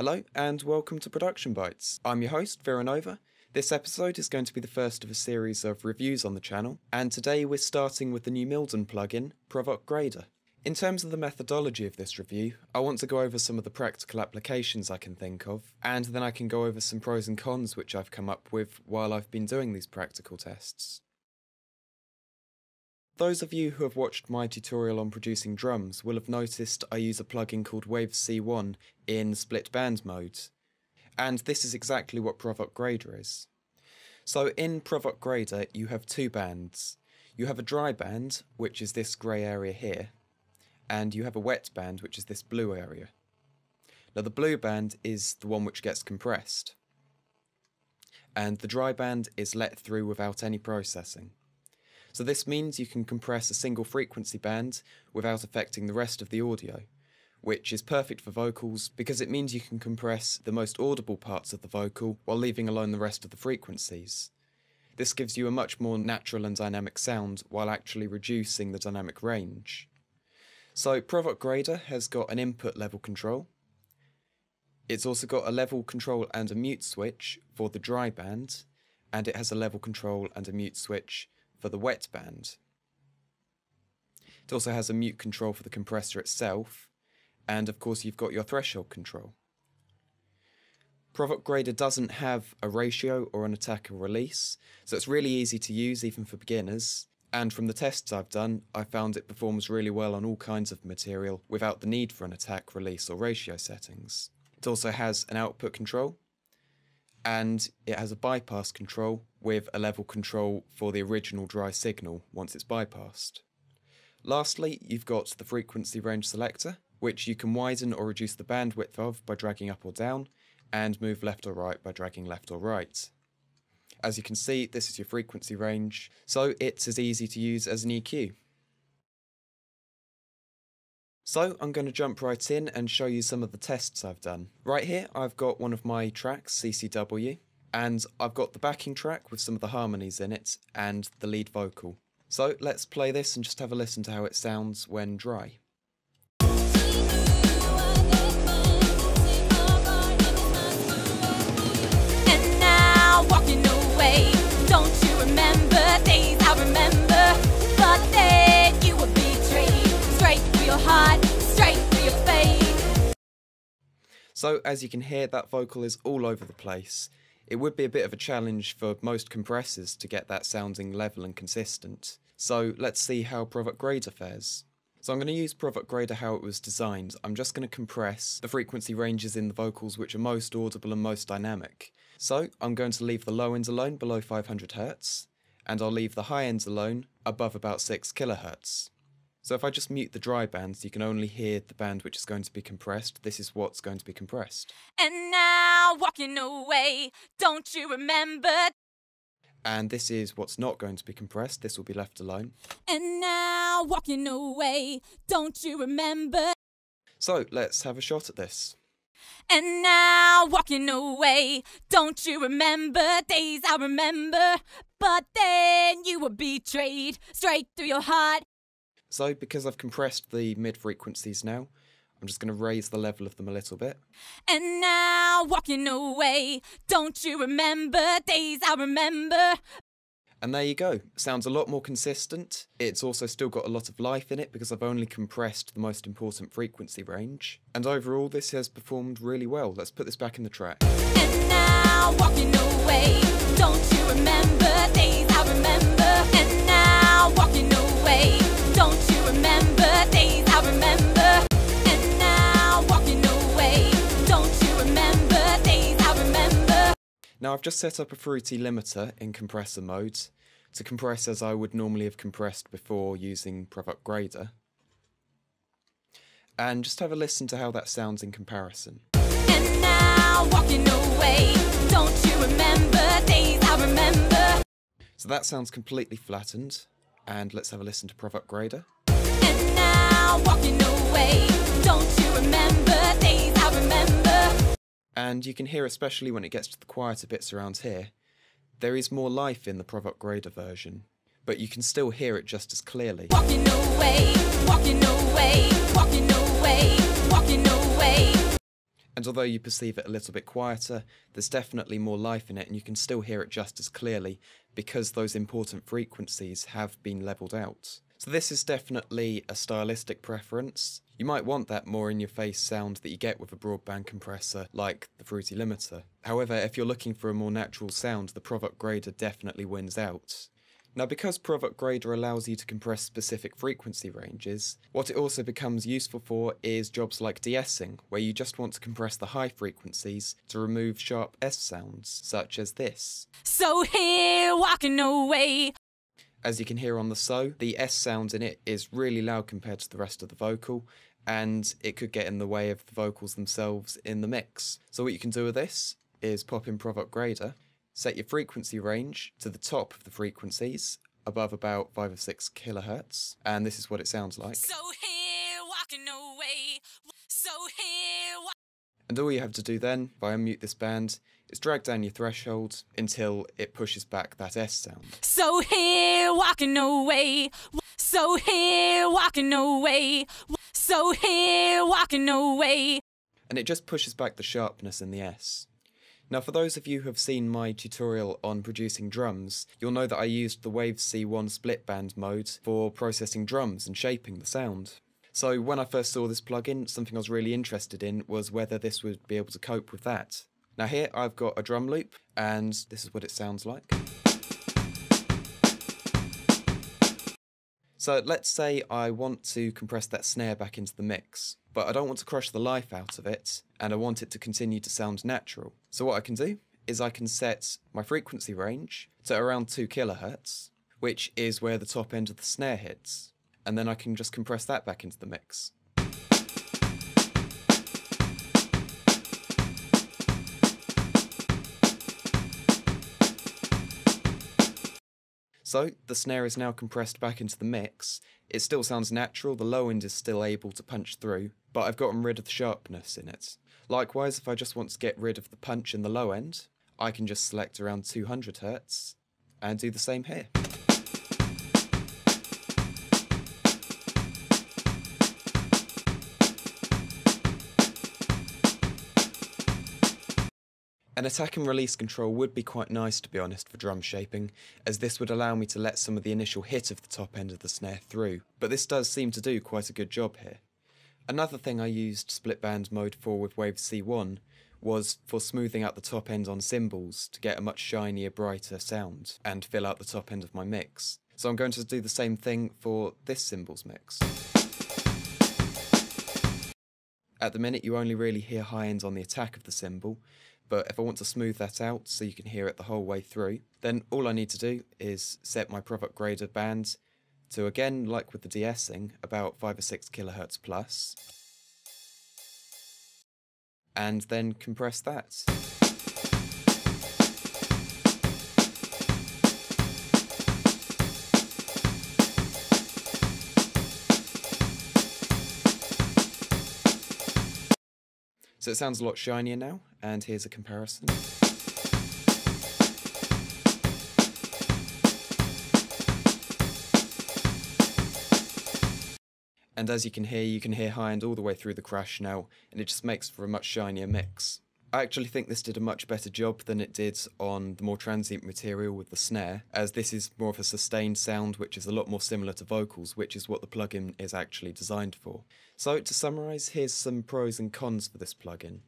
Hello and welcome to Production Bytes. I'm your host, Veranova. This episode is going to be the first of a series of reviews on the channel, and today we're starting with the new Mildon plugin, Provoc Grader. In terms of the methodology of this review, I want to go over some of the practical applications I can think of, and then I can go over some pros and cons which I've come up with while I've been doing these practical tests. Those of you who have watched my tutorial on producing drums will have noticed I use a plugin called Wave C1 in split band mode, and this is exactly what Provoc Grader is. So in Provoc Grader you have two bands. You have a dry band, which is this grey area here, and you have a wet band, which is this blue area. Now the blue band is the one which gets compressed, and the dry band is let through without any processing. So this means you can compress a single frequency band without affecting the rest of the audio, which is perfect for vocals because it means you can compress the most audible parts of the vocal while leaving alone the rest of the frequencies. This gives you a much more natural and dynamic sound while actually reducing the dynamic range. So Provoc Grader has got an input level control. It's also got a level control and a mute switch for the dry band, and it has a level control and a mute switch for the wet band. It also has a mute control for the compressor itself, and of course you've got your threshold control. Provoc Grader doesn't have a ratio or an attack or release, so it's really easy to use even for beginners, and from the tests I've done, I found it performs really well on all kinds of material without the need for an attack, release or ratio settings. It also has an output control, and it has a bypass control with a level control for the original dry signal once it's bypassed. Lastly, you've got the frequency range selector, which you can widen or reduce the bandwidth of by dragging up or down, and move left or right by dragging left or right. As you can see, this is your frequency range, so it's as easy to use as an EQ. So I'm going to jump right in and show you some of the tests I've done. Right here I've got one of my tracks, CCW, and I've got the backing track with some of the harmonies in it and the lead vocal. So let's play this and just have a listen to how it sounds when dry. And now walking away, don't you remember days I remember, but then you were betrayed, straight through your heart, straight through your face. So as you can hear, that vocal is all over the place. It would be a bit of a challenge for most compressors to get that sounding level and consistent. So let's see how Provoc Grader fares. So I'm going to use Provoc Grader how it was designed. I'm just going to compress the frequency ranges in the vocals which are most audible and most dynamic. So I'm going to leave the low ends alone below 500 Hz, and I'll leave the high ends alone above about 6 kHz. So if I just mute the dry bands, you can only hear the band which is going to be compressed. This is what's going to be compressed. And now walking away, don't you remember? And this is what's not going to be compressed. This will be left alone. And now walking away, don't you remember? So let's have a shot at this. And now walking away, don't you remember days I remember, but then you were betrayed, straight through your heart. So because I've compressed the mid frequencies now, I'm just going to raise the level of them a little bit. And now walking away, don't you remember days I remember. And there you go. Sounds a lot more consistent. It's also still got a lot of life in it because I've only compressed the most important frequency range. And overall this has performed really well. Let's put this back in the track. And now walking away, don't you remember days I remember. And now walking away, don't you remember days I remember. And now walking away, don't you remember days I remember. Now I've just set up a fruity limiter in compressor mode to compress as I would normally have compressed before using Provoc Grader. And just have a listen to how that sounds in comparison. And now walking away, don't you remember days I remember. So that sounds completely flattened, and let's have a listen to Provoc Grader. And now walking away, don't you remember days I remember. And you can hear, especially when it gets to the quieter bits around here, there is more life in the Provoc Grader version, but you can still hear it just as clearly. Walking away, walking away, walking away, walking away. And although you perceive it a little bit quieter, there's definitely more life in it, and you can still hear it just as clearly because those important frequencies have been levelled out. So this is definitely a stylistic preference. You might want that more in-your-face sound that you get with a broadband compressor like the Fruity Limiter. However, if you're looking for a more natural sound, the Provoc grader definitely wins out. Now, because Provoc grader allows you to compress specific frequency ranges, what it also becomes useful for is jobs like De-Essing, where you just want to compress the high frequencies to remove sharp S sounds, such as this. So here, walking away. As you can hear on the S sound in it is really loud compared to the rest of the vocal, and it could get in the way of the vocals themselves in the mix. So what you can do with this is pop in Provoc grader, set your frequency range to the top of the frequencies, above about 5 or 6 kilohertz, and this is what it sounds like. So here, walking away. So here, and all you have to do then, if I unmute this band, is drag down your threshold until it pushes back that S sound. So here, walking away. So here, walking away. So here, walking away. And it just pushes back the sharpness in the S. Now, for those of you who have seen my tutorial on producing drums, you'll know that I used the Waves C1 split band mode for processing drums and shaping the sound. So when I first saw this plugin, something I was really interested in was whether this would be able to cope with that. Now here I've got a drum loop, and this is what it sounds like. So let's say I want to compress that snare back into the mix, but I don't want to crush the life out of it, and I want it to continue to sound natural. So what I can do is I can set my frequency range to around 2 kilohertz, which is where the top end of the snare hits, and then I can just compress that back into the mix. So, the snare is now compressed back into the mix. It still sounds natural, the low end is still able to punch through, but I've gotten rid of the sharpness in it. Likewise, if I just want to get rid of the punch in the low end, I can just select around 200 Hz and do the same here. An attack and release control would be quite nice, to be honest, for drum shaping, as this would allow me to let some of the initial hit of the top end of the snare through, but this does seem to do quite a good job here. Another thing I used split band mode for with Waves C1 was for smoothing out the top end on cymbals to get a much shinier, brighter sound and fill out the top end of my mix. So I'm going to do the same thing for this cymbals mix. At the minute you only really hear high ends on the attack of the cymbal, but if I want to smooth that out so you can hear it the whole way through, then all I need to do is set my Provoc grader band to, again, like with the De-Essing, about 5 or 6 kilohertz plus, and then compress that. So it sounds a lot shinier now, and here's a comparison. And as you can hear high end all the way through the crash now, and it just makes for a much shinier mix. I actually think this did a much better job than it did on the more transient material with the snare, as this is more of a sustained sound which is a lot more similar to vocals, which is what the plugin is actually designed for. So to summarise, here's some pros and cons for this plugin.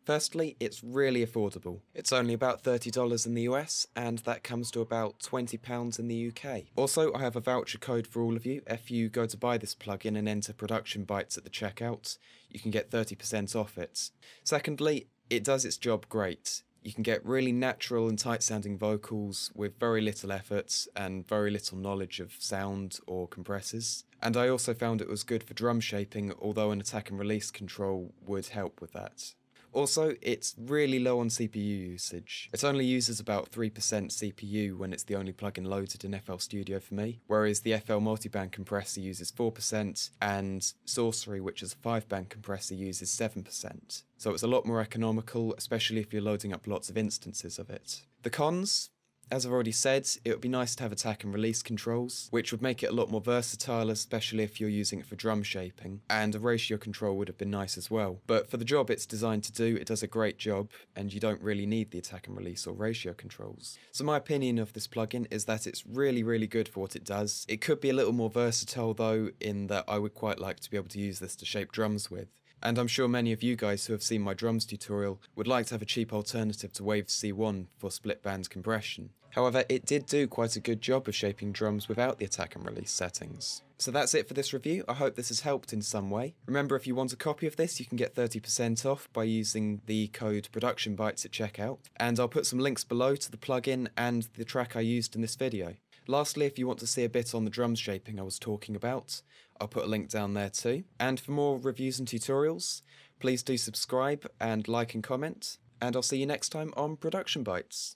Firstly, it's really affordable. It's only about $30 in the US, and that comes to about £20 in the UK. Also, I have a voucher code for all of you. If you go to buy this plugin and enter production bytes at the checkout, you can get 30% off it. Secondly, it does its job great. You can get really natural and tight sounding vocals with very little effort and very little knowledge of sound or compressors. And I also found it was good for drum shaping, although an attack and release control would help with that. Also, it's really low on CPU usage. It only uses about 3% CPU when it's the only plugin loaded in FL Studio for me, whereas the FL multiband compressor uses 4% and Sorcery, which is a 5-band compressor, uses 7%. So it's a lot more economical, especially if you're loading up lots of instances of it. The cons? As I've already said, it would be nice to have attack and release controls, which would make it a lot more versatile, especially if you're using it for drum shaping, and a ratio control would have been nice as well. But for the job it's designed to do, it does a great job, and you don't really need the attack and release or ratio controls. So my opinion of this plugin is that it's really good for what it does. It could be a little more versatile though, in that I would quite like to be able to use this to shape drums with. And I'm sure many of you guys who have seen my drums tutorial would like to have a cheap alternative to Waves C1 for split band compression. However, it did do quite a good job of shaping drums without the attack and release settings. So that's it for this review. I hope this has helped in some way. Remember, if you want a copy of this, you can get 30% off by using the code PRODUCTIONBYTES at checkout. And I'll put some links below to the plugin and the track I used in this video. Lastly, if you want to see a bit on the drum shaping I was talking about, I'll put a link down there too. And for more reviews and tutorials, please do subscribe and like and comment, and I'll see you next time on Production Bytes.